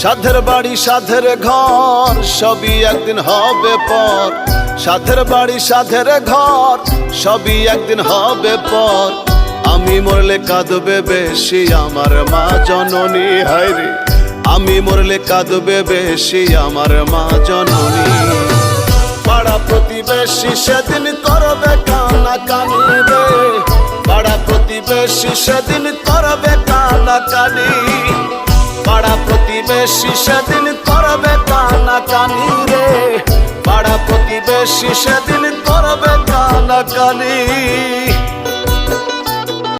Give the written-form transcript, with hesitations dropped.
সাধের বাড়ি সাধের ঘর সবই একদিন হবে পর। সাধের বাড়ি সাধের ঘর সবই একদিন হবে পর। আমি মরলে কাঁদবে বেশি আমার মা জননী, হায়রে আমি মরলে কাঁদবে বেশি আমার মা জননী। পাড়া প্রতিবেশী সেদিন করবে কানাকানি রে, পাড়া প্রতিবেশী সেদিন করবে কানাকানি। পাড়া প্রতিবেশী সেদিন করবে কানাকানি রে, পাড়া প্রতিবেশী সেদিন করবে কানাকানি।